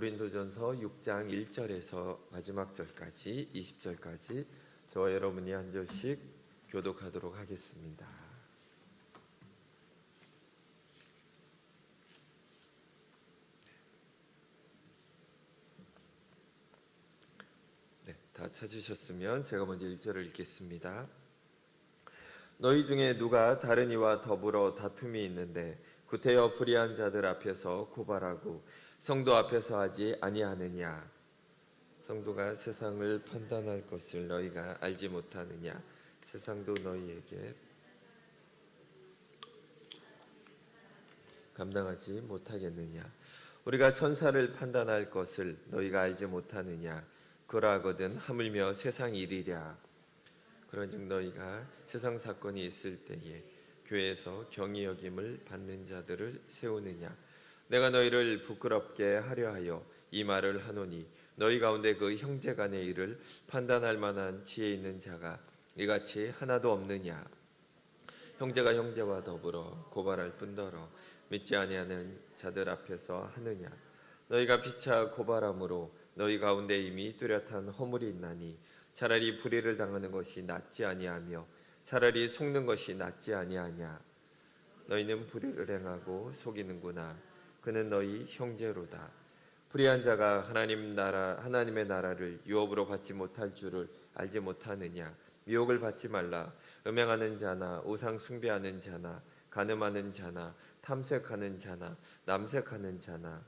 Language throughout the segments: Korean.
고린도전서 6장 1절에서 마지막 절까지 20절까지 저와 여러분이 한 절씩 교독하도록 하겠습니다. 다 찾으셨으면 제가 먼저 1절을 읽겠습니다. 너희 중에 누가 다른 이와 더불어 다툼이 있는데 구태여 불의한 자들 앞에서 고발하고 성도 앞에서 하지 아니하느냐? 성도가 세상을 판단할 것을 너희가 알지 못하느냐? 세상도 너희에게 감당하지 못하겠느냐? 우리가 천사를 판단할 것을 너희가 알지 못하느냐? 그러하거든 하물며 세상 일이랴. 그런즉 너희가 세상 사건이 있을 때에 교회에서 경히 여김을 받는 자들을 세우느냐? 내가 너희를 부끄럽게 하려 하여 이 말을 하노니 너희 가운데 그 형제 간의 일을 판단할 만한 지혜 있는 자가 이같이 하나도 없느냐? 형제가 형제와 더불어 고발할 뿐더러 믿지 아니하는 자들 앞에서 하느냐? 너희가 피차 고발함으로 너희 가운데 이미 뚜렷한 허물이 있나니 차라리 불의를 당하는 것이 낫지 아니하며 차라리 속는 것이 낫지 아니하냐? 너희는 불의를 행하고 속이는구나. 그는 너희 형제로다. 불의한 자가 하나님의 나라를 유업으로 받지 못할 줄을 알지 못하느냐? 유혹을 받지 말라. 음행하는 자나 우상 숭배하는 자나 간음하는 자나 탐색하는 자나 남색하는 자나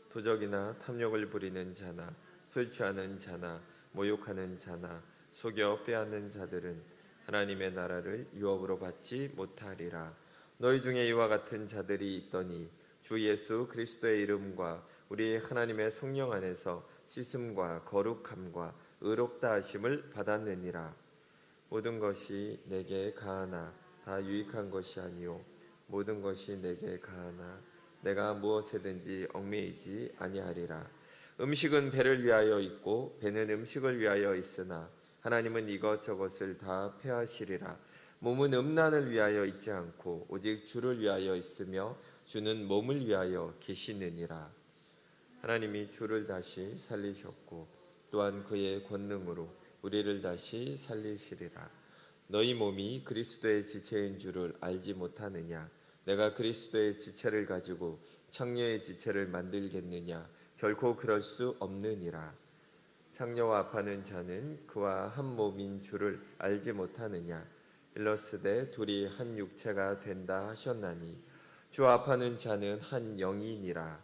도적이나 탐욕을 부리는 자나 술 취하는 자나 모욕하는 자나 속여 빼앗는 자들은 하나님의 나라를 유업으로 받지 못하리라. 너희 중에 이와 같은 자들이 있더니 주 예수 그리스도의 이름과 우리 하나님의 성령 안에서 씻음과 거룩함과 의롭다 하심을 받았느니라. 모든 것이 내게 가하나 다 유익한 것이 아니요 모든 것이 내게 가하나 내가 무엇에든지 얽매이지 아니하리라. 음식은 배를 위하여 있고 배는 음식을 위하여 있으나 하나님은 이것저것을 다 폐하시리라. 몸은 음란을 위하여 있지 않고 오직 주를 위하여 있으며 주는 몸을 위하여 계시느니라. 하나님이 주를 다시 살리셨고 또한 그의 권능으로 우리를 다시 살리시리라. 너희 몸이 그리스도의 지체인 줄을 알지 못하느냐? 내가 그리스도의 지체를 가지고 창녀의 지체를 만들겠느냐? 결코 그럴 수 없느니라. 창녀와 합하는 자는 그와 한 몸인 줄을 알지 못하느냐? 일러스되 둘이 한 육체가 된다 하셨나니 주와 합하는 자는 한 영이니라.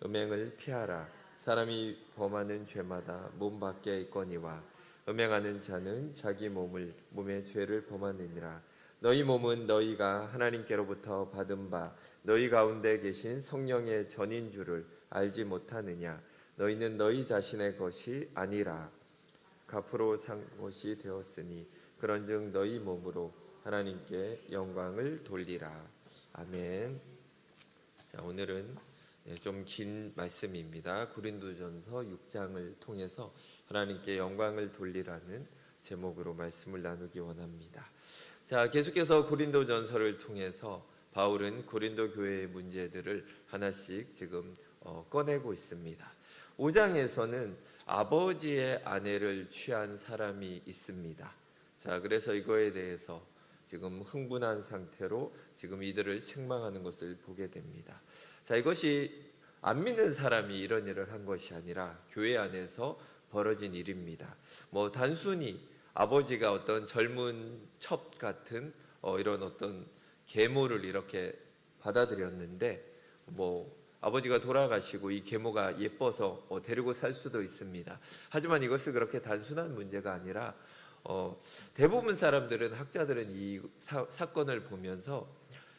음행을 피하라. 사람이 범하는 죄마다 몸 밖에 있거니와 음행하는 자는 자기 몸의 죄를 범하느니라. 너희 몸은 너희가 하나님께로부터 받은 바 너희 가운데 계신 성령의 전인 줄을 알지 못하느냐? 너희는 너희 자신의 것이 아니라 값으로 산 것이 되었으니 그런즉 너희 몸으로 하나님께 영광을 돌리라. 아멘. 자, 오늘은 좀 긴 말씀입니다. 고린도전서 6장을 통해서 하나님께 영광을 돌리라는 제목으로 말씀을 나누기 원합니다. 자, 계속해서 고린도전서를 통해서 바울은 고린도 교회의 문제들을 하나씩 지금 꺼내고 있습니다. 5장에서는 아버지의 아내를 취한 사람이 있습니다. 자, 그래서 이거에 대해서 지금 흥분한 상태로 지금 이들을 책망하는 것을 보게 됩니다. 자, 이것이 안 믿는 사람이 이런 일을 한 것이 아니라 교회 안에서 벌어진 일입니다. 단순히 아버지가 어떤 젊은 첩 같은 이런 어떤 계모를 이렇게 받아들였는데 아버지가 돌아가시고 이 계모가 예뻐서 데리고 살 수도 있습니다. 하지만 이것은 그렇게 단순한 문제가 아니라 대부분 사람들은 학자들은 이 사건을 보면서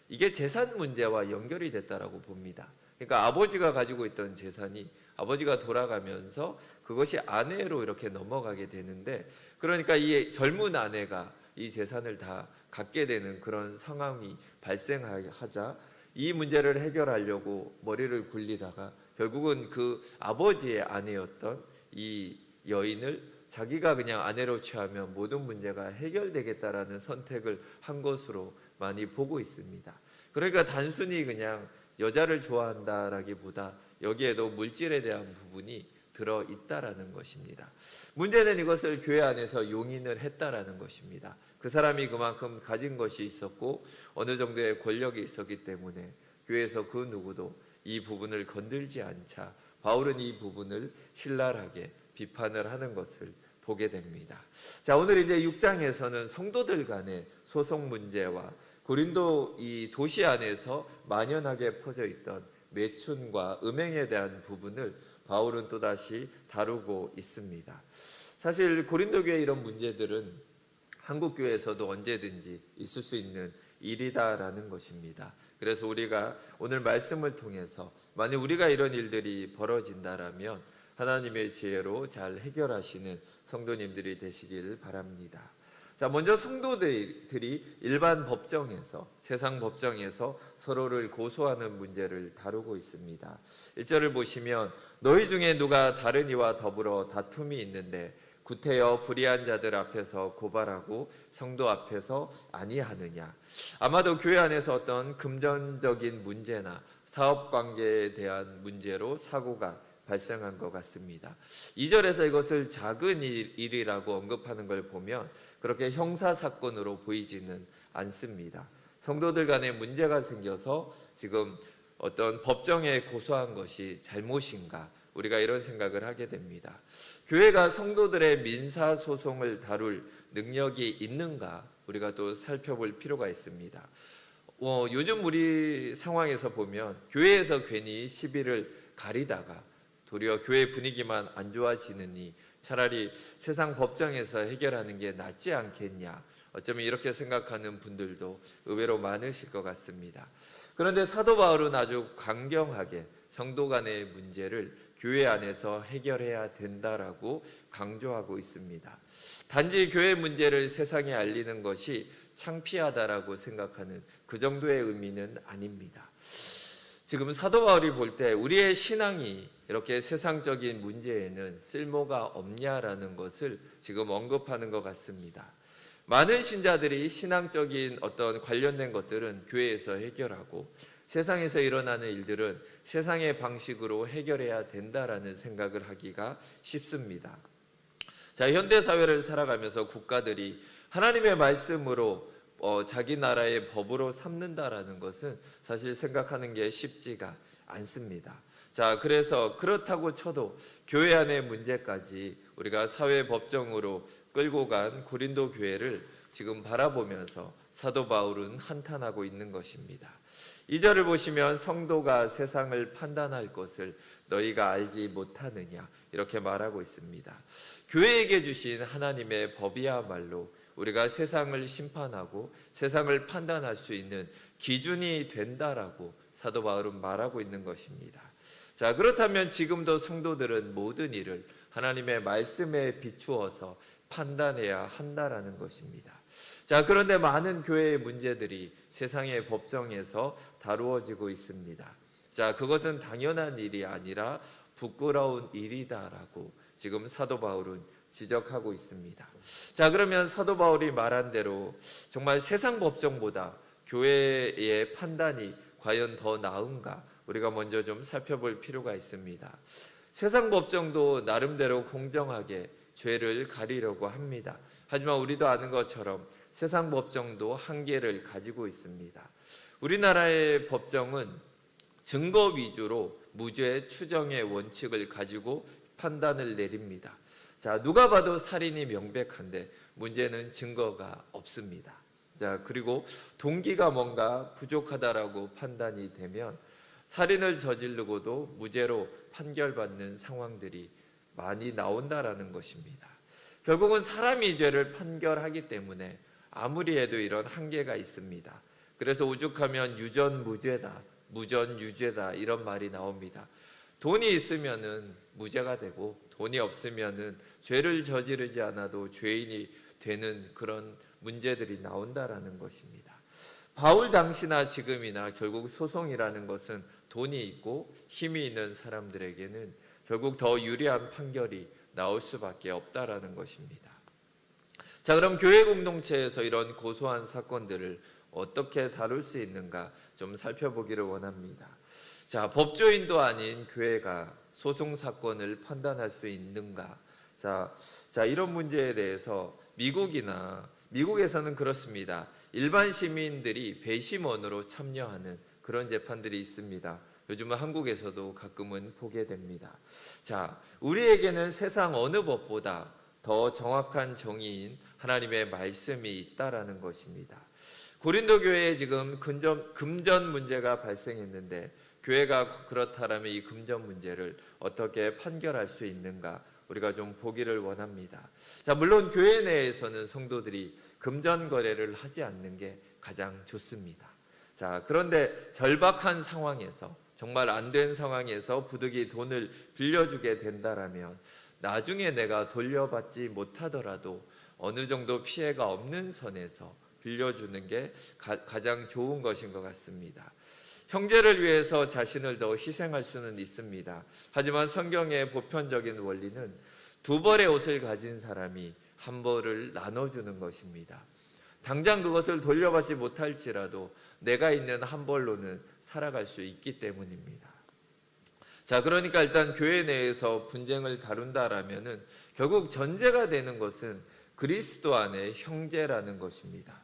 이게 재산 문제와 연결이 됐다라고 봅니다. 그러니까 아버지가 가지고 있던 재산이 아버지가 돌아가면서 그것이 아내로 이렇게 넘어가게 되는데, 그러니까 이 젊은 아내가 이 재산을 다 갖게 되는 그런 상황이 발생하자 이 문제를 해결하려고 머리를 굴리다가 결국은 그 아버지의 아내였던 이 여인을 자기가 그냥 아내로 취하면 모든 문제가 해결되겠다라는 선택을 한 것으로 많이 보고 있습니다. 그러니까 단순히 그냥 여자를 좋아한다라기보다 여기에도 물질에 대한 부분이 들어 있다라는 것입니다. 문제는 이것을 교회 안에서 용인을 했다라는 것입니다. 그 사람이 그만큼 가진 것이 있었고 어느 정도의 권력이 있었기 때문에 교회에서 그 누구도 이 부분을 건들지 않자 바울은 이 부분을 신랄하게 비판을 하는 것을 보게 됩니다. 자, 오늘 이제 6장에서는 성도들 간의 소송 문제와 고린도 이 도시 안에서 만연하게 퍼져 있던 매춘과 음행에 대한 부분을 바울은 또다시 다루고 있습니다. 사실 고린도 교회 이런 문제들은 한국 교회에서도 언제든지 있을 수 있는 일이다라는 것입니다. 그래서 우리가 오늘 말씀을 통해서 만약 우리가 이런 일들이 벌어진다라면 하나님의 지혜로 잘 해결하시는 성도님들이 되시길 바랍니다. 자, 먼저 성도들이 일반 법정에서, 세상 법정에서 서로를 고소하는 문제를 다루고 있습니다. 1절을 보시면 너희 중에 누가 다른 이와 더불어 다툼이 있는데 구태여 불의한 자들 앞에서 고발하고 성도 앞에서 아니하느냐. 아마도 교회 안에서 어떤 금전적인 문제나 사업 관계에 대한 문제로 사고가 발생한 것 같습니다. 2절에서 이것을 작은 일이라고 언급하는 걸 보면 그렇게 형사사건으로 보이지는 않습니다. 성도들 간에 문제가 생겨서 지금 어떤 법정에 고소한 것이 잘못인가, 우리가 이런 생각을 하게 됩니다. 교회가 성도들의 민사소송을 다룰 능력이 있는가, 우리가 또 살펴볼 필요가 있습니다. 요즘 우리 상황에서 보면 교회에서 괜히 시비를 가리다가 도리어 교회 분위기만 안 좋아지느니 차라리 세상 법정에서 해결하는 게 낫지 않겠냐, 어쩌면 이렇게 생각하는 분들도 의외로 많으실 것 같습니다. 그런데 사도 바울은 아주 강경하게 성도 간의 문제를 교회 안에서 해결해야 된다라고 강조하고 있습니다. 단지 교회 문제를 세상에 알리는 것이 창피하다라고 생각하는 그 정도의 의미는 아닙니다. 지금 사도 바울이 볼 때 우리의 신앙이 이렇게 세상적인 문제에는 쓸모가 없냐라는 것을 지금 언급하는 것 같습니다. 많은 신자들이 신앙적인 어떤 관련된 것들은 교회에서 해결하고 세상에서 일어나는 일들은 세상의 방식으로 해결해야 된다라는 생각을 하기가 쉽습니다. 자, 현대 사회를 살아가면서 국가들이 하나님의 말씀으로 자기 나라의 법으로 삼는다라는 것은 사실 생각하는 게 쉽지가 않습니다. 자, 그래서 그렇다고 쳐도 교회 안의 문제까지 우리가 사회 법정으로 끌고 간 고린도 교회를 지금 바라보면서 사도 바울은 한탄하고 있는 것입니다. 2절을 보시면 성도가 세상을 판단할 것을 너희가 알지 못하느냐, 이렇게 말하고 있습니다. 교회에게 주신 하나님의 법이야말로 우리가 세상을 심판하고 세상을 판단할 수 있는 기준이 된다라고 사도 바울은 말하고 있는 것입니다. 자, 그렇다면 지금도 성도들은 모든 일을 하나님의 말씀에 비추어서 판단해야 한다라는 것입니다. 자, 그런데 많은 교회의 문제들이 세상의 법정에서 다루어지고 있습니다. 자, 그것은 당연한 일이 아니라 부끄러운 일이다라고 지금 사도 바울은 지적하고 있습니다. 자, 그러면 사도 바울이 말한 대로 정말 세상 법정보다 교회의 판단이 과연 더 나은가, 우리가 먼저 좀 살펴볼 필요가 있습니다. 세상 법정도 나름대로 공정하게 죄를 가리려고 합니다. 하지만 우리도 아는 것처럼 세상 법정도 한계를 가지고 있습니다. 우리나라의 법정은 증거 위주로 무죄 추정의 원칙을 가지고 판단을 내립니다. 자, 누가 봐도 살인이 명백한데 문제는 증거가 없습니다. 자, 그리고 동기가 뭔가 부족하다라고 판단이 되면 살인을 저지르고도 무죄로 판결받는 상황들이 많이 나온다라는 것입니다. 결국은 사람이 죄를 판결하기 때문에 아무리 해도 이런 한계가 있습니다. 그래서 오죽하면 유전무죄다, 무전유죄다 이런 말이 나옵니다. 돈이 있으면은 무죄가 되고 돈이 없으면은 죄를 저지르지 않아도 죄인이 되는 그런 문제들이 나온다라는 것입니다. 바울 당시나 지금이나 결국 소송이라는 것은 돈이 있고 힘이 있는 사람들에게는 결국 더 유리한 판결이 나올 수밖에 없다라는 것입니다. 자, 그럼 교회 공동체에서 이런 고소한 사건들을 어떻게 다룰 수 있는가 좀 살펴보기를 원합니다. 자, 법조인도 아닌 교회가 소송 사건을 판단할 수 있는가? 자, 이런 문제에 대해서 미국에서는 그렇습니다. 일반 시민들이 배심원으로 참여하는 그런 재판들이 있습니다. 요즘은 한국에서도 가끔은 보게 됩니다. 자, 우리에게는 세상 어느 법보다 더 정확한 정의인 하나님의 말씀이 있다라는 것입니다. 고린도 교회에 지금 금전 문제가 발생했는데 교회가 그렇다면 이 금전 문제를 어떻게 판결할 수 있는가? 우리가 좀 보기를 원합니다. 자, 물론 교회 내에서는 성도들이 금전 거래를 하지 않는 게 가장 좋습니다. 자, 그런데 절박한 상황에서, 정말 안 된 상황에서 부득이 돈을 빌려주게 된다라면 나중에 내가 돌려받지 못하더라도 어느 정도 피해가 없는 선에서 빌려주는 게 가장 좋은 것인 것 같습니다. 형제를 위해서 자신을 더 희생할 수는 있습니다. 하지만 성경의 보편적인 원리는 두 벌의 옷을 가진 사람이 한 벌을 나눠주는 것입니다. 당장 그것을 돌려받지 못할지라도 내가 있는 한 벌로는 살아갈 수 있기 때문입니다. 자, 그러니까 일단 교회 내에서 분쟁을 다룬다라면은 결국 전제가 되는 것은 그리스도 안의 형제라는 것입니다.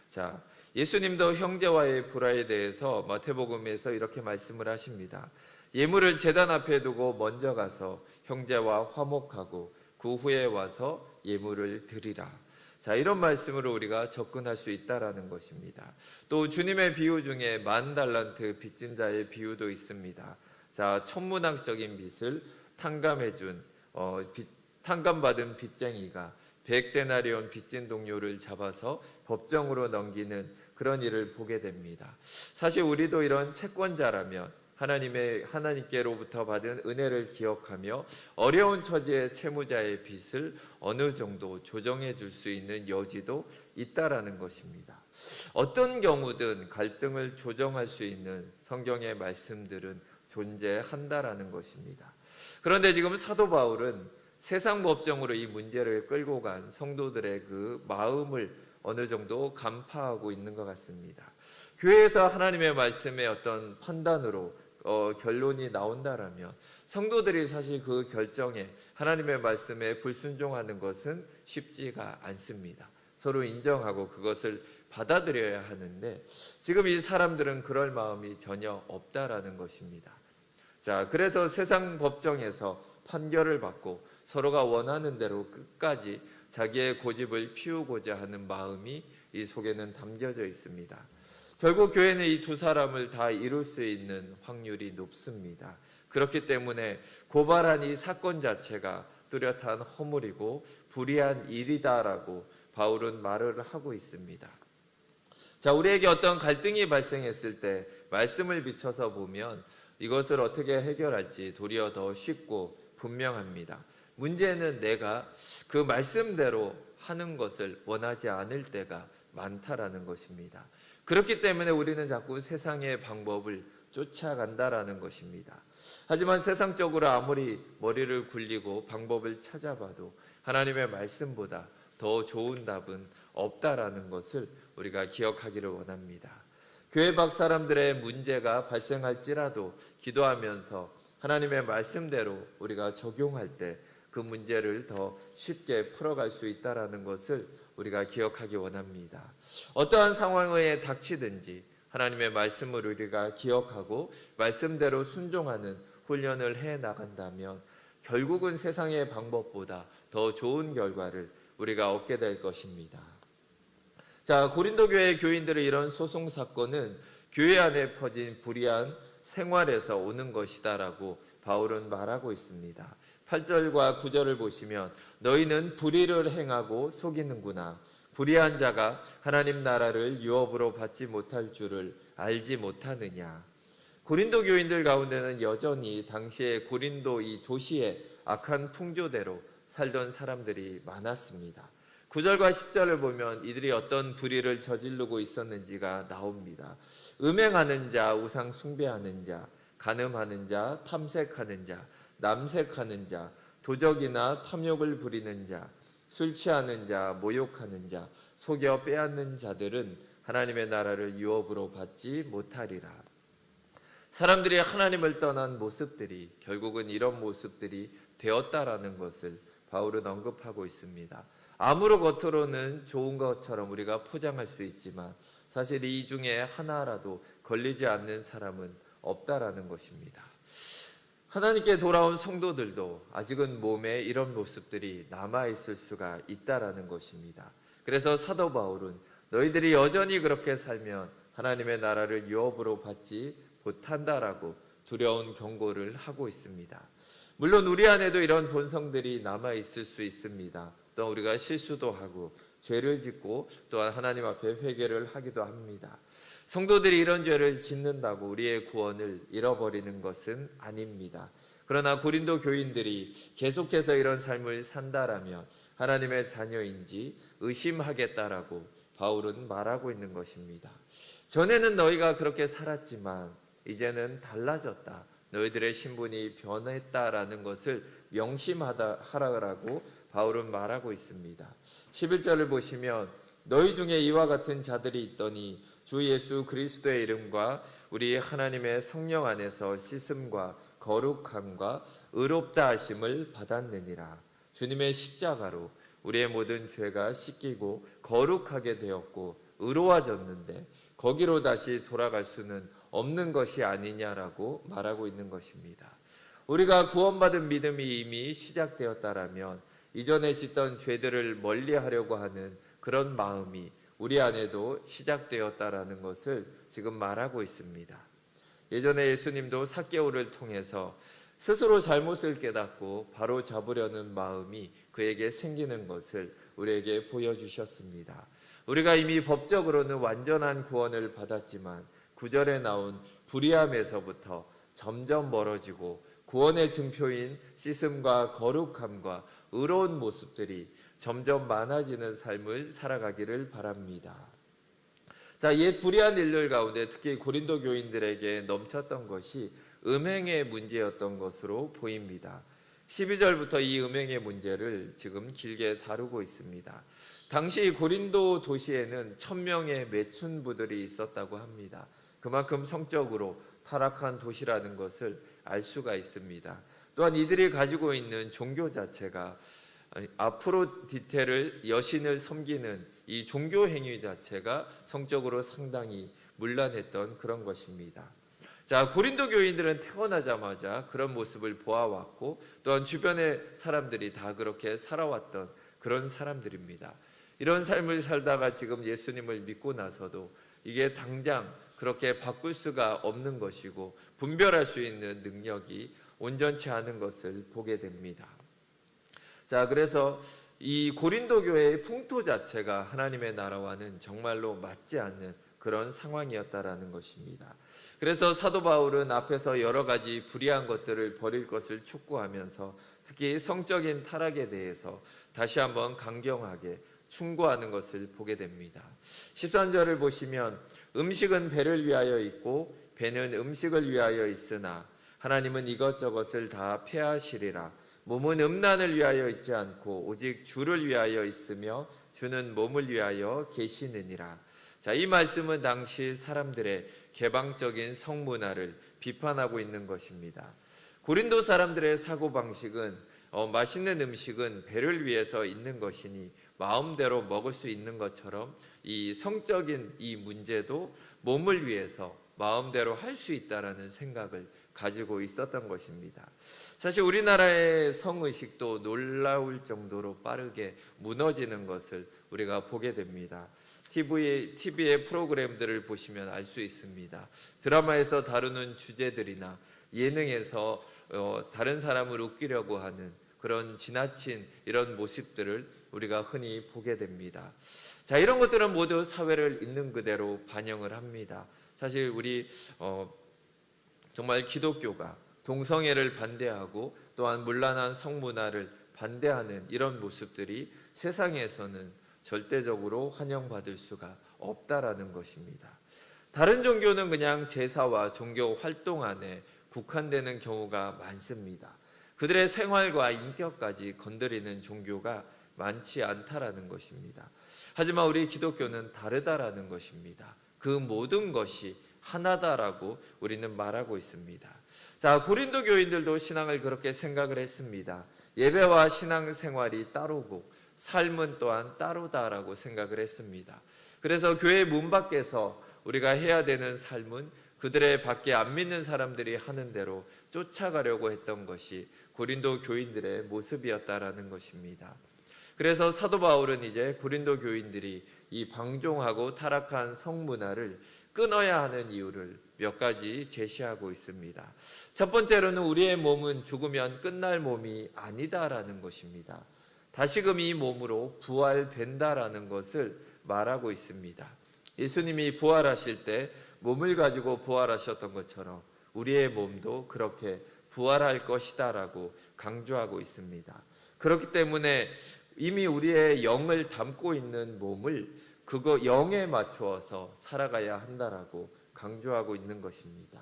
자, 예수님도 형제와의 불화에 대해서 마태복음에서 이렇게 말씀을 하십니다. 예물을 제단 앞에 두고 먼저 가서 형제와 화목하고 그 후에 와서 예물을 드리라. 자, 이런 말씀으로 우리가 접근할 수 있다라는 것입니다. 또 주님의 비유 중에 10,000달란트 빚진 자의 비유도 있습니다. 자, 천문학적인 빚을 탕감받은 빚쟁이가 100데나리온 빚진 동료를 잡아서 법정으로 넘기는 그런 일을 보게 됩니다. 사실 우리도 이런 채권자라면 하나님께로부터 받은 은혜를 기억하며 어려운 처지의 채무자의 빚을 어느 정도 조정해 줄 수 있는 여지도 있다라는 것입니다. 어떤 경우든 갈등을 조정할 수 있는 성경의 말씀들은 존재한다라는 것입니다. 그런데 지금 사도 바울은 세상 법정으로 이 문제를 끌고 간 성도들의 그 마음을 어느 정도 간파하고 있는 것 같습니다. 교회에서 하나님의 말씀의 어떤 판단으로 결론이 나온다라면 성도들이 사실 그 결정에, 하나님의 말씀에 불순종하는 것은 쉽지가 않습니다. 서로 인정하고 그것을 받아들여야 하는데 지금 이 사람들은 그럴 마음이 전혀 없다라는 것입니다. 자, 그래서 세상 법정에서 판결을 받고 서로가 원하는 대로 끝까지 자기의 고집을 피우고자 하는 마음이 이 속에는 담겨져 있습니다. 결국 교회는 이 두 사람을 다 이룰 수 있는 확률이 높습니다. 그렇기 때문에 고발한 이 사건 자체가 뚜렷한 허물이고 불의한 일이다라고 바울은 말을 하고 있습니다. 자, 우리에게 어떤 갈등이 발생했을 때 말씀을 비춰서 보면 이것을 어떻게 해결할지 도리어 더 쉽고 분명합니다. 문제는 내가 그 말씀대로 하는 것을 원하지 않을 때가 많다라는 것입니다. 그렇기 때문에 우리는 자꾸 세상의 방법을 쫓아간다라는 것입니다. 하지만 세상적으로 아무리 머리를 굴리고 방법을 찾아봐도 하나님의 말씀보다 더 좋은 답은 없다라는 것을 우리가 기억하기를 원합니다. 교회 밖 사람들의 문제가 발생할지라도 기도하면서 하나님의 말씀대로 우리가 적용할 때 그 문제를 더 쉽게 풀어갈 수 있다라는 것을 우리가 기억하기 원합니다. 어떠한 상황에 닥치든지 하나님의 말씀을 우리가 기억하고 말씀대로 순종하는 훈련을 해 나간다면 결국은 세상의 방법보다 더 좋은 결과를 우리가 얻게 될 것입니다. 자, 고린도 교회 교인들의 이런 소송 사건은 교회 안에 퍼진 불의한 생활에서 오는 것이다라고 바울은 말하고 있습니다. 8절과 9절을 보시면 너희는 불의를 행하고 속이는구나. 불의한 자가 하나님 나라를 유업으로 받지 못할 줄을 알지 못하느냐. 고린도 교인들 가운데는 여전히 당시에 고린도 이 도시의 악한 풍조대로 살던 사람들이 많았습니다. 9절과 10절을 보면 이들이 어떤 불의를 저지르고 있었는지가 나옵니다. 음행하는 자, 우상 숭배하는 자, 간음하는 자, 탐색하는 자, 남색하는 자, 도적이나 탐욕을 부리는 자, 술 취하는 자, 모욕하는 자, 속여 빼앗는 자들은 하나님의 나라를 유업으로 받지 못하리라. 사람들이 하나님을 떠난 모습들이 결국은 이런 모습들이 되었다라는 것을 바울은 언급하고 있습니다. 아무로 겉으로는 좋은 것처럼 우리가 포장할 수 있지만 사실 이 중에 하나라도 걸리지 않는 사람은 없다라는 것입니다. 하나님께 돌아온 성도들도 아직은 몸에 이런 모습들이 남아있을 수가 있다라는 것입니다. 그래서 사도 바울은 너희들이 여전히 그렇게 살면 하나님의 나라를 유업으로 받지 못한다라고 두려운 경고를 하고 있습니다. 물론 우리 안에도 이런 본성들이 남아있을 수 있습니다. 또 우리가 실수도 하고 죄를 짓고 또한 하나님 앞에 회개를 하기도 합니다. 성도들이 이런 죄를 짓는다고 우리의 구원을 잃어버리는 것은 아닙니다. 그러나 고린도 교인들이 계속해서 이런 삶을 산다라면 하나님의 자녀인지 의심하겠다라고 바울은 말하고 있는 것입니다. 전에는 너희가 그렇게 살았지만 이제는 달라졌다. 너희들의 신분이 변했다라는 것을 명심하라고 바울은 말하고 있습니다. 11절을 보시면 너희 중에 이와 같은 자들이 있더니 주 예수 그리스도의 이름과 우리 하나님의 성령 안에서 씻음과 거룩함과 의롭다 하심을 받았느니라. 주님의 십자가로 우리의 모든 죄가 씻기고 거룩하게 되었고 의로워졌는데 거기로 다시 돌아갈 수는 없는 것이 아니냐라고 말하고 있는 것입니다. 우리가 구원받은 믿음이 이미 시작되었다라면 이전에 짓던 죄들을 멀리하려고 하는 그런 마음이 우리 안에도 시작되었다라는 것을 지금 말하고 있습니다. 예전에 예수님도 삭개오를 통해서 스스로 잘못을 깨닫고 바로 잡으려는 마음이 그에게 생기는 것을 우리에게 보여주셨습니다. 우리가 이미 법적으로는 완전한 구원을 받았지만 9절에 나온 불의함에서부터 점점 멀어지고 구원의 증표인 씻음과 거룩함과 의로운 모습들이 점점 많아지는 삶을 살아가기를 바랍니다. 자, 옛 불의한 일들 가운데 특히 고린도 교인들에게 넘쳤던 것이 음행의 문제였던 것으로 보입니다. 12절부터 이 음행의 문제를 지금 길게 다루고 있습니다. 당시 고린도 도시에는 1000명의 매춘부들이 있었다고 합니다. 그만큼 성적으로 타락한 도시라는 것을 알 수가 있습니다. 또한 이들이 가지고 있는 종교 자체가 아프로디테를 여신을 섬기는 이 종교 행위 자체가 성적으로 상당히 문란했던 그런 것입니다. 자, 고린도 교인들은 태어나자마자 그런 모습을 보아왔고 또한 주변의 사람들이 다 그렇게 살아왔던 그런 사람들입니다. 이런 삶을 살다가 지금 예수님을 믿고 나서도 이게 당장 그렇게 바꿀 수가 없는 것이고 분별할 수 있는 능력이 온전치 않은 것을 보게 됩니다. 자, 그래서 이 고린도 교회의 풍토 자체가 하나님의 나라와는 정말로 맞지 않는 그런 상황이었다라는 것입니다. 그래서 사도 바울은 앞에서 여러 가지 불의한 것들을 버릴 것을 촉구하면서 특히 성적인 타락에 대해서 다시 한번 강경하게 충고하는 것을 보게 됩니다. 13절을 보시면 음식은 배를 위하여 있고 배는 음식을 위하여 있으나 하나님은 이것저것을 다 폐하시리라. 몸은 음란을 위하여 있지 않고 오직 주를 위하여 있으며 주는 몸을 위하여 계시느니라. 자, 이 말씀은 당시 사람들의 개방적인 성문화를 비판하고 있는 것입니다. 고린도 사람들의 사고방식은 맛있는 음식은 배를 위해서 있는 것이니 마음대로 먹을 수 있는 것처럼 이 성적인 이 문제도 몸을 위해서 마음대로 할 수 있다라는 생각을 가지고 있었던 것입니다. 사실 우리나라의 성의식도 놀라울 정도로 빠르게 무너지는 것을 우리가 보게 됩니다. TV의 프로그램들을 보시면 알 수 있습니다. 드라마에서 다루는 주제들이나 예능에서 다른 사람을 웃기려고 하는 그런 지나친 이런 모습들을 우리가 흔히 보게 됩니다. 자, 이런 것들은 모두 사회를 있는 그대로 반영을 합니다. 사실 우리 정말 기독교가 동성애를 반대하고 또한 문란한 성문화를 반대하는 이런 모습들이 세상에서는 절대적으로 환영받을 수가 없다라는 것입니다. 다른 종교는 그냥 제사와 종교 활동 안에 국한되는 경우가 많습니다. 그들의 생활과 인격까지 건드리는 종교가 많지 않다라는 것입니다. 하지만 우리 기독교는 다르다라는 것입니다. 그 모든 것이 하나다라고 우리는 말하고 있습니다. 자, 고린도 교인들도 신앙을 그렇게 생각을 했습니다. 예배와 신앙생활이 따로고 삶은 또한 따로다라고 생각을 했습니다. 그래서 교회 문 밖에서 우리가 해야 되는 삶은 그들의 밖에 안 믿는 사람들이 하는 대로 쫓아가려고 했던 것이 고린도 교인들의 모습이었다라는 것입니다. 그래서 사도 바울은 이제 고린도 교인들이 이 방종하고 타락한 성문화를 끊어야 하는 이유를 몇 가지 제시하고 있습니다. 첫 번째로는 우리의 몸은 죽으면 끝날 몸이 아니다라는 것입니다. 다시금 이 몸으로 부활된다라는 것을 말하고 있습니다. 예수님이 부활하실 때 몸을 가지고 부활하셨던 것처럼 우리의 몸도 그렇게 부활할 것이다라고 강조하고 있습니다. 그렇기 때문에 이미 우리의 영을 담고 있는 몸을 그거 영에 맞추어서 살아가야 한다라고 강조하고 있는 것입니다.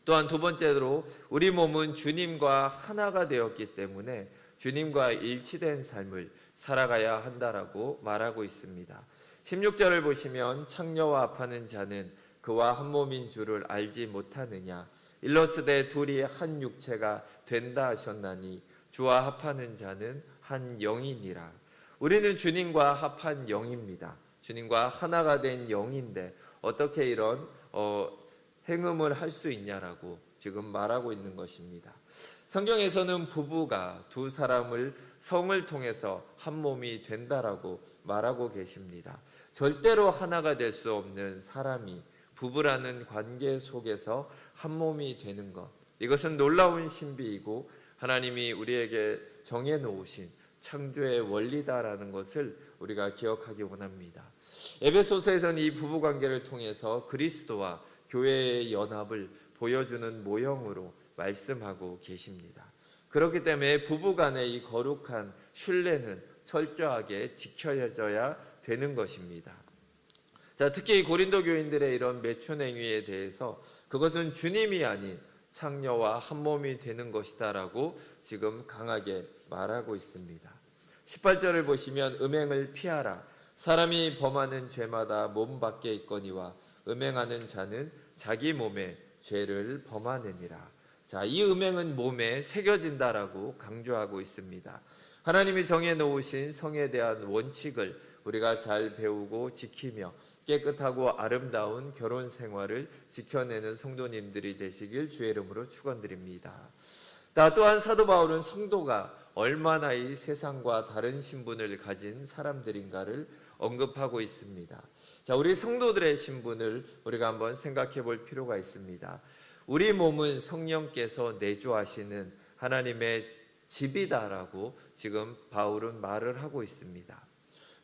또한 두 번째로 우리 몸은 주님과 하나가 되었기 때문에 주님과 일치된 삶을 살아가야 한다라고 말하고 있습니다. 16절을 보시면 창녀와 합하는 자는 그와 한 몸인 줄을 알지 못하느냐 일러스되 둘이 한 육체가 된다 하셨나니 주와 합하는 자는 한 영이니라. 우리는 주님과 합한 영입니다. 주님과 하나가 된 영인데 어떻게 이런 행음을 할 수 있냐라고 지금 말하고 있는 것입니다. 성경에서는 부부가 두 사람을 성을 통해서 한 몸이 된다라고 말하고 계십니다. 절대로 하나가 될 수 없는 사람이 부부라는 관계 속에서 한 몸이 되는 것, 이것은 놀라운 신비이고 하나님이 우리에게 정해놓으신 창조의 원리다라는 것을 우리가 기억하기 원합니다. 에베소서에서는 이 부부관계를 통해서 그리스도와 교회의 연합을 보여주는 모형으로 말씀하고 계십니다. 그렇기 때문에 부부간의 이 거룩한 신뢰는 철저하게 지켜져야 되는 것입니다. 자, 특히 고린도 교인들의 이런 매춘 행위에 대해서 그것은 주님이 아닌 창녀와 한 몸이 되는 것이다라고 지금 강하게 말하고 있습니다. 18절을 보시면 음행을 피하라. 사람이 범하는 죄마다 몸 밖에 있거니와 음행하는 자는 자기 몸에 죄를 범하느니라. 자, 이 음행은 몸에 새겨진다라고 강조하고 있습니다. 하나님이 정해 놓으신 성에 대한 원칙을 우리가 잘 배우고 지키며 깨끗하고 아름다운 결혼 생활을 지켜내는 성도님들이 되시길 주의 이름으로 축원드립니다. 또한 사도 바울은 성도가 얼마나 이 세상과 다른 신분을 가진 사람들인가를 언급하고 있습니다. 자, 우리 성도들의 신분을 우리가 한번 생각해 볼 필요가 있습니다. 우리 몸은 성령께서 내주하시는 하나님의 집이다라고 지금 바울은 말을 하고 있습니다.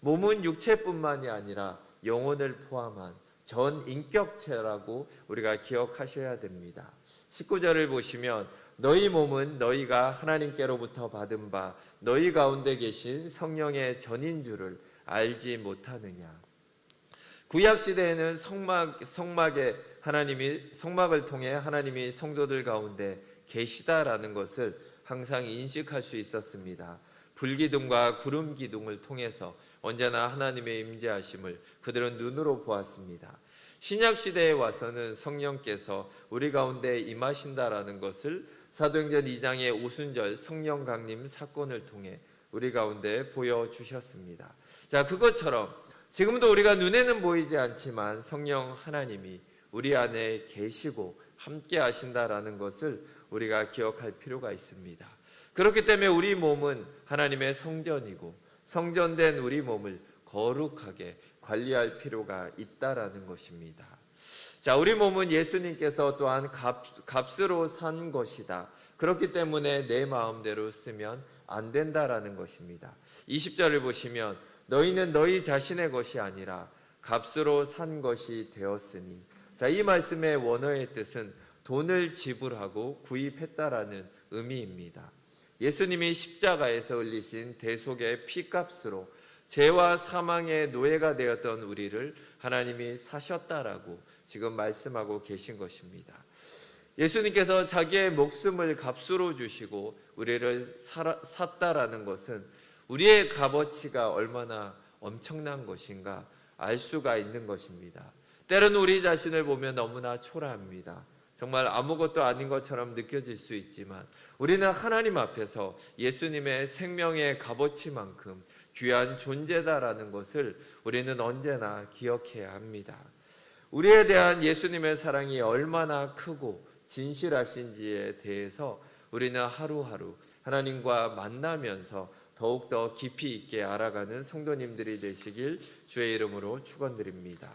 몸은 육체뿐만이 아니라 영혼을 포함한 전 인격체라고 우리가 기억하셔야 됩니다. 19절을 보시면 너희 몸은 너희가 하나님께로부터 받은 바 너희 가운데 계신 성령의 전인 줄을 알지 못하느냐. 구약 시대에는 성막을 통해 하나님이 성도들 가운데 계시다라는 것을 항상 인식할 수 있었습니다. 불기둥과 구름 기둥을 통해서 언제나 하나님의 임재하심을 그들은 눈으로 보았습니다. 신약 시대에 와서는 성령께서 우리 가운데 임하신다라는 것을 사도행전 2장의 오순절 성령 강림 사건을 통해 우리 가운데 보여주셨습니다. 자, 그것처럼 지금도 우리가 눈에는 보이지 않지만 성령 하나님이 우리 안에 계시고 함께 하신다라는 것을 우리가 기억할 필요가 있습니다. 그렇기 때문에 우리 몸은 하나님의 성전이고 성전된 우리 몸을 거룩하게 관리할 필요가 있다라는 것입니다. 자, 우리 몸은 예수님께서 또한 값으로 산 것이다. 그렇기 때문에 내 마음대로 쓰면 안 된다라는 것입니다. 20절을 보시면 너희는 너희 자신의 것이 아니라 값으로 산 것이 되었으니. 자, 이 말씀의 원어의 뜻은 돈을 지불하고 구입했다라는 의미입니다. 예수님이 십자가에서 흘리신 대속의 피값으로 죄와 사망의 노예가 되었던 우리를 하나님이 사셨다라고 지금 말씀하고 계신 것입니다. 예수님께서 자기의 목숨을 값으로 주시고 우리를 샀다라는 것은 우리의 값어치가 얼마나 엄청난 것인가 알 수가 있는 것입니다. 때로는 우리 자신을 보면 너무나 초라합니다. 정말 아무것도 아닌 것처럼 느껴질 수 있지만 우리는 하나님 앞에서 예수님의 생명의 값어치만큼 귀한 존재다라는 것을 우리는 언제나 기억해야 합니다. 우리에 대한 예수님의 사랑이 얼마나 크고 진실하신지에 대해서 우리는 하루하루 하나님과 만나면서 더욱더 깊이 있게 알아가는 성도님들이 되시길 주의 이름으로 축원드립니다.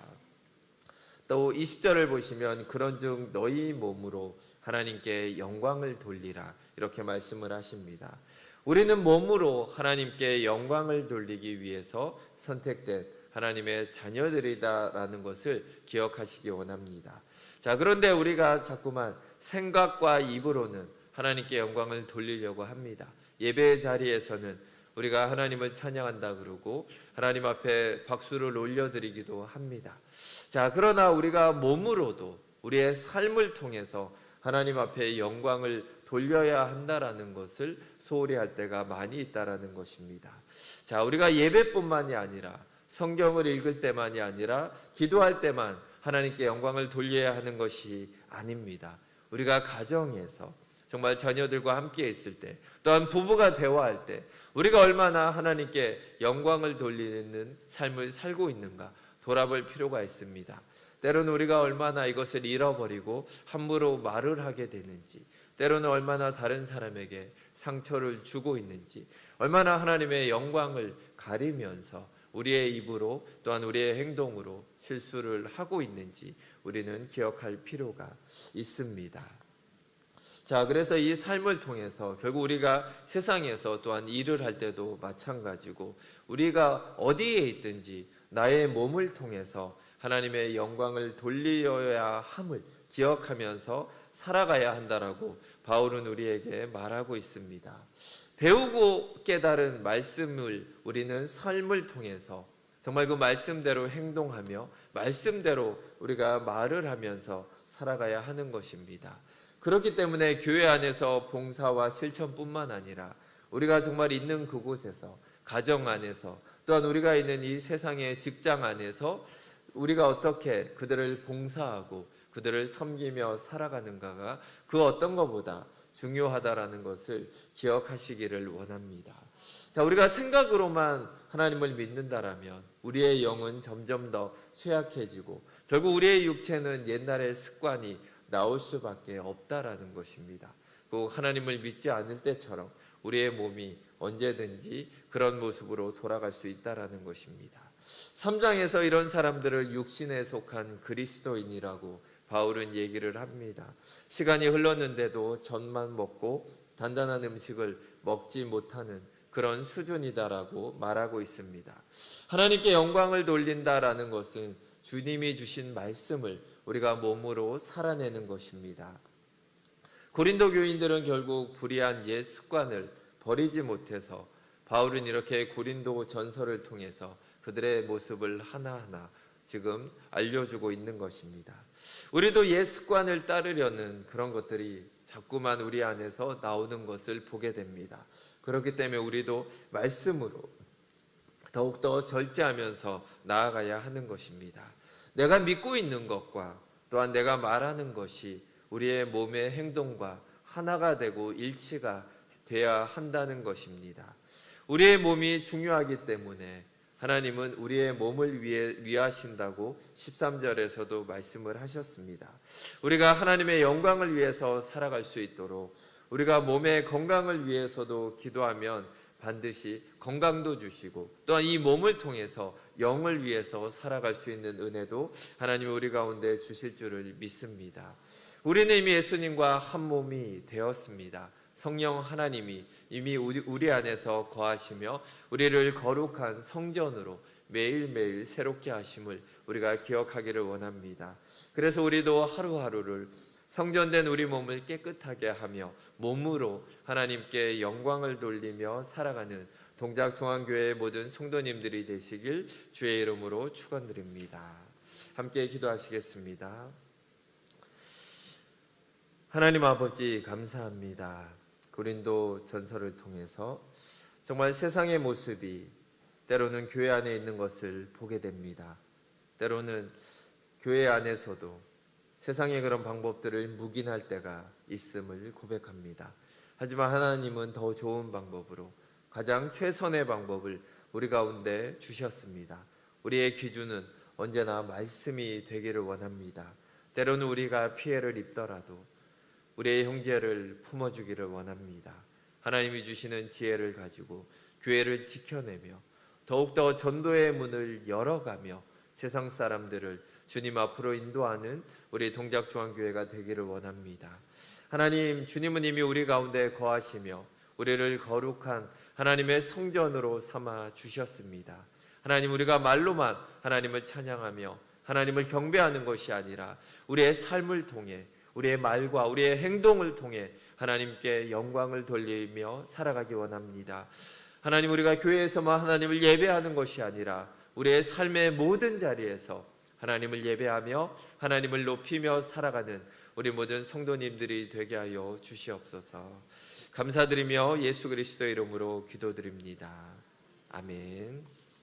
또 20절을 보시면 그런즉 너희 몸으로 하나님께 영광을 돌리라 이렇게 말씀을 하십니다. 우리는 몸으로 하나님께 영광을 돌리기 위해서 선택된 하나님의 자녀들이다라는 것을 기억하시기 원합니다. 자, 그런데 우리가 자꾸만 생각과 입으로는 하나님께 영광을 돌리려고 합니다. 예배의 자리에서는 우리가 하나님을 찬양한다 그러고 하나님 앞에 박수를 올려드리기도 합니다. 자, 그러나 우리가 몸으로도 우리의 삶을 통해서 하나님 앞에 영광을 돌려야 한다라는 것을 소홀히 할 때가 많이 있다라는 것입니다. 자, 우리가 예배뿐만이 아니라 성경을 읽을 때만이 아니라 기도할 때만 하나님께 영광을 돌려야 하는 것이 아닙니다. 우리가 가정에서 정말 자녀들과 함께 있을 때, 또한 부부가 대화할 때 우리가 얼마나 하나님께 영광을 돌리는 삶을 살고 있는가 돌아볼 필요가 있습니다. 때로는 우리가 얼마나 이것을 잃어버리고 함부로 말을 하게 되는지, 때로는 얼마나 다른 사람에게 상처를 주고 있는지, 얼마나 하나님의 영광을 가리면서 우리의 입으로 또한 우리의 행동으로 실수를 하고 있는지 우리는 기억할 필요가 있습니다. 자, 그래서 이 삶을 통해서 결국 우리가 세상에서 또한 일을 할 때도 마찬가지고 우리가 어디에 있든지 나의 몸을 통해서 하나님의 영광을 돌려야 함을 기억하면서 살아가야 한다라고 바울은 우리에게 말하고 있습니다. 배우고 깨달은 말씀을 우리는 삶을 통해서 정말 그 말씀대로 행동하며 말씀대로 우리가 말을 하면서 살아가야 하는 것입니다. 그렇기 때문에 교회 안에서 봉사와 실천뿐만 아니라 우리가 정말 있는 그곳에서 가정 안에서 또한 우리가 있는 이 세상의 직장 안에서 우리가 어떻게 그들을 봉사하고 그들을 섬기며 살아가는가가 그 어떤 것보다 중요하다라는 것을 기억하시기를 원합니다. 자, 우리가 생각으로만 하나님을 믿는다라면 우리의 영은 점점 더 쇠약해지고 결국 우리의 육체는 옛날의 습관이 나올 수밖에 없다라는 것입니다. 꼭 하나님을 믿지 않을 때처럼 우리의 몸이 언제든지 그런 모습으로 돌아갈 수 있다라는 것입니다. 3장에서 이런 사람들을 육신에 속한 그리스도인이라고 바울은 얘기를 합니다. 시간이 흘렀는데도 젖만 먹고 단단한 음식을 먹지 못하는 그런 수준이다라고 말하고 있습니다. 하나님께 영광을 돌린다라는 것은 주님이 주신 말씀을 우리가 몸으로 살아내는 것입니다. 고린도 교인들은 결국 불의한 옛 습관을 버리지 못해서 바울은 이렇게 고린도 전서를 통해서 그들의 모습을 하나하나 지금 알려주고 있는 것입니다. 우리도 옛 습관을 따르려는 그런 것들이 자꾸만 우리 안에서 나오는 것을 보게 됩니다. 그렇기 때문에 우리도 말씀으로 더욱더 절제하면서 나아가야 하는 것입니다. 내가 믿고 있는 것과 또한 내가 말하는 것이 우리의 몸의 행동과 하나가 되고 일치가 돼야 한다는 것입니다. 우리의 몸이 중요하기 때문에 하나님은 우리의 몸을 위하신다고 13절에서도 말씀을 하셨습니다. 우리가 하나님의 영광을 위해서 살아갈 수 있도록 우리가 몸의 건강을 위해서도 기도하면 반드시 건강도 주시고 또한 이 몸을 통해서 영을 위해서 살아갈 수 있는 은혜도 하나님이 우리 가운데 주실 줄을 믿습니다. 우리는 이미 예수님과 한 몸이 되었습니다. 성령 하나님이 이미 우리 안에서 거하시며 우리를 거룩한 성전으로 매일매일 새롭게 하심을 우리가 기억하기를 원합니다. 그래서 우리도 하루하루를 성전된 우리 몸을 깨끗하게 하며 몸으로 하나님께 영광을 돌리며 살아가는 동작중앙교회의 모든 성도님들이 되시길 주의 이름으로 축원드립니다. 함께 기도하시겠습니다. 하나님 아버지 감사합니다. 고린도 전서를 통해서 정말 세상의 모습이 때로는 교회 안에 있는 것을 보게 됩니다. 때로는 교회 안에서도 세상의 그런 방법들을 묵인할 때가 있음을 고백합니다. 하지만 하나님은 더 좋은 방법으로 가장 최선의 방법을 우리 가운데 주셨습니다. 우리의 기준은 언제나 말씀이 되기를 원합니다. 때로는 우리가 피해를 입더라도 우리의 형제를 품어주기를 원합니다. 하나님이 주시는 지혜를 가지고 교회를 지켜내며 더욱더 전도의 문을 열어가며 세상 사람들을 주님 앞으로 인도하는 우리 동작중앙교회가 되기를 원합니다. 하나님, 주님은 이미 우리 가운데 거하시며 우리를 거룩한 하나님의 성전으로 삼아 주셨습니다. 하나님, 우리가 말로만 하나님을 찬양하며 하나님을 경배하는 것이 아니라 우리의 삶을 통해, 우리의 말과 우리의 행동을 통해 하나님께 영광을 돌리며 살아가기 원합니다. 하나님, 우리가 교회에서만 하나님을 예배하는 것이 아니라 우리의 삶의 모든 자리에서 하나님을 예배하며 하나님을 높이며 살아가는 우리 모든 성도님들이 되게 하여 주시옵소서. 감사드리며 예수 그리스도의 이름으로 기도드립니다. 아멘.